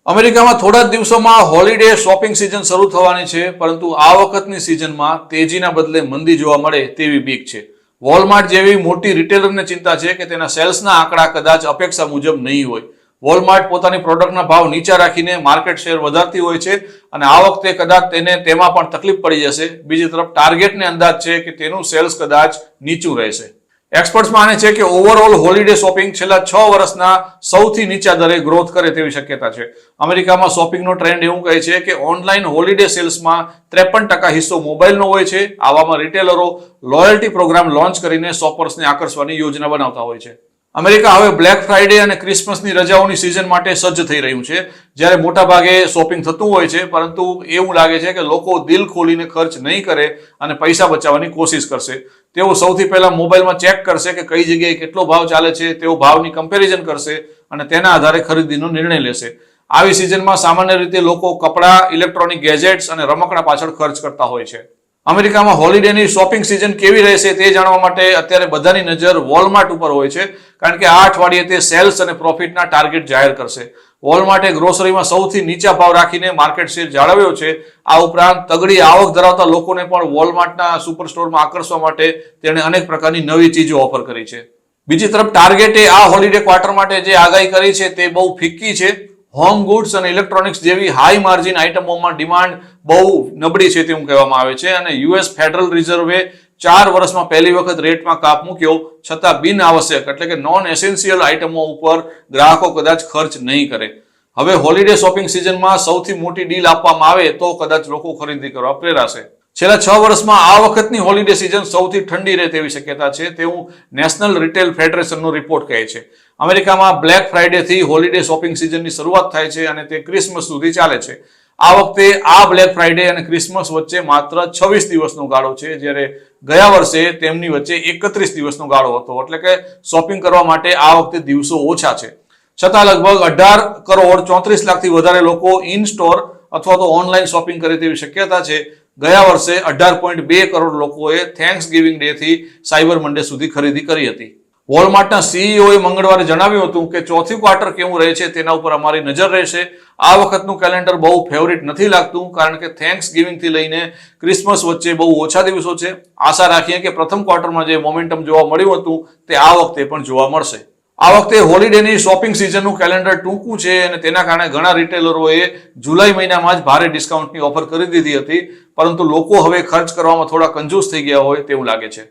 અમેરિકામાં થોડા જ દિવસોમાં હોલિડે શોપિંગ સિઝન શરૂ થવાની છે, પરંતુ આ વખતની સિઝનમાં તેજીના બદલે મંદી જોવા મળે તેવી બીક છે. વોલમાર્ટ જેવી મોટી રિટેલરને ચિંતા છે કે તેના સેલ્સના આંકડા કદાચ અપેક્ષા મુજબ નહીં હોય. વોલમાર્ટ પોતાની પ્રોડક્ટના ભાવ નીચા રાખીને માર્કેટ શેર વધારતી હોય છે અને આ વખતે કદાચ તેને તેમાં પણ તકલીફ પડી જશે. બીજી તરફ ટાર્ગેટને અંદાજ છે કે તેનું સેલ્સ કદાચ નીચું રહેશે. એક્સપર્ટ્સ માને છે કે ઓવરઓલ હોલિડે શોપિંગ છેલ્લા 6 વર્ષના સૌથી નીચા દરે ગ્રોથ કરે તેવી શક્યતા છે. અમેરિકામાં શોપિંગનો ટ્રેન્ડ એવું કહે છે કે ઓનલાઈન હોલિડે સેલ્સમાં 53% હિસ્સો મોબાઈલનો હોય છે. આવામાં રિટેલરો લોયલ્ટી પ્રોગ્રામ લોન્ચ કરીને શોપર્સને આકર્ષવાની યોજના બનાવતા હોય છે. અમેરિકા હવે બ્લેક ફ્રાઈડે અને ક્રિસમસની રજાઓની સિઝન માટે સજ્જ થઈ રહ્યું છે. જ્યારે મોટા ભાગે શોપિંગ થતું હોય છે, પરંતુ એવું લાગે છે કે લોકો દિલ ખોલીને ખર્ચ નહીં કરે અને પૈસા બચાવવાની કોશિશ કરશે. તેઓ સૌથી પહેલા મોબાઈલમાં ચેક કરશે કે કઈ જગ્યાએ કેટલો ભાવ ચાલે છે. તેઓ ભાવની કમ્પેરિઝન કરશે અને તેના આધારે ખરીદીનો નિર્ણય લેશે. આવી સિઝનમાં સામાન્ય રીતે લોકો કપડાં, ઇલેક્ટ્રોનિક ગેજેટ્સ અને રમકડા પાછળ ખર્ચ કરતા હોય છે. અમેરિકામાં હોલિડેની શોપિંગ સિઝન કેવી રહેશે તે જાણવા માટે અત્યારે બધાની નજર વોલમાર્ટ ઉપર હોય છે, કારણ કે આ અઠવાડિયે તે સેલ્સ અને પ્રોફિટના ટાર્ગેટ જાહેર કરશે. વોલમાર્ટે ગ્રોસરીમાં સૌથી નીચા ભાવ રાખીને માર્કેટ શેર જાળવ્યો છે. આ ઉપરાંત તગડી આવક ધરાવતા લોકોને પણ વોલમાર્ટના સુપર સ્ટોરમાં આકર્ષવા માટે તેણે અનેક પ્રકારની નવી ચીજો ઓફર કરી છે. બીજી તરફ ટાર્ગેટે આ હોલિડે ક્વાર્ટર માટે જે આગાહી કરી છે તે બહુ ફિક્કી છે. હોમ ગુડ્સ અને ઇલેક્ટ્રોનિક્સ જેવી હાઈ માર્જિન આઇટમોમાં ડિમાન્ડ બહુ નબળી છે તેવું કહેવામાં આવે છે અને યુએસ ફેડરલ રિઝર્વે 4 વર્ષમાં પહેલી વખત રેટમાં કાપ મૂક્યો, છતાં બિન આવશ્યક એટલે કે નોન એસેન્શિયલ આઇટમો ઉપર ગ્રાહકો કદાચ ખર્ચ નહીં કરે. હવે હોલિડે શોપિંગ સિઝનમાં સૌથી મોટી ડીલ આપવામાં આવે તો કદાચ લોકો ખરીદી કરવા પ્રેરાશે. છેલ્લા 6 વર્ષમાં આ વખતની હોલિડે સિઝન સૌથી ઠંડી રહે તેવી શક્યતા છે તેવું નેશનલ રિટેલ ફેડરેશનનો રિપોર્ટ કહે છે. અમેરિકામાં બ્લેક ફ્રાઈડેથી હોલિડે શોપિંગ સિઝનની શરૂઆત થાય છે અને તે ક્રિસમસ સુધી ચાલે છે. આ વખતે આ બ્લેક ફ્રાઈડે અને ક્રિસમસ વચ્ચે માત્ર 26 દિવસનો ગાળો છે, જ્યારે ગયા વર્ષે તેમની વચ્ચે 31 દિવસનો ગાળો હતો. એટલે કે શોપિંગ કરવા માટે આ વખતે દિવસો ઓછા છે. છતાં લગભગ 18 કરોડ 34 લાખથી વધારે લોકો ઇન સ્ટોર અથવા તો ઓનલાઈન શોપિંગ કરે તેવી શક્યતા છે. ગયા વર્ષે 18.2 કરોડ લોકોએ થેન્ક્સ ગિવિંગ ડે થી સાયબર મંડે સુધી ખરીદી કરી હતી. વોલમાર્ટના સીઈઓએ મંગળવારે જણાવ્યું હતું કે ચોથી ક્વાર્ટર કેવું રહે છે તેના ઉપર અમારી નજર રહેશે. આ વખતનું કેલેન્ડર બહુ ફેવરિટ નથી લાગતું, કારણ કે થેન્ક્સ ગિવિંગથી લઈને ક્રિસમસ વચ્ચે બહુ ઓછા દિવસો છે. આશા રાખીએ કે પ્રથમ ક્વાર્ટરમાં જે મોમેન્ટમ જોવા મળ્યું હતું તે આ વખતે પણ જોવા મળશે. આ વખતે હોલિડેની શોપિંગ સિઝનનું કેલેન્ડર ટૂંકું છે અને તેના કારણે ઘણા રિટેલરોએ જુલાઈ મહિનામાં જ ભારે ડિસ્કાઉન્ટની ઓફર કરી દીધી હતી, પરંતુ લોકો હવે ખર્ચ કરવામાં થોડા કંજૂસ થઈ ગયા હોય તેવું લાગે છે.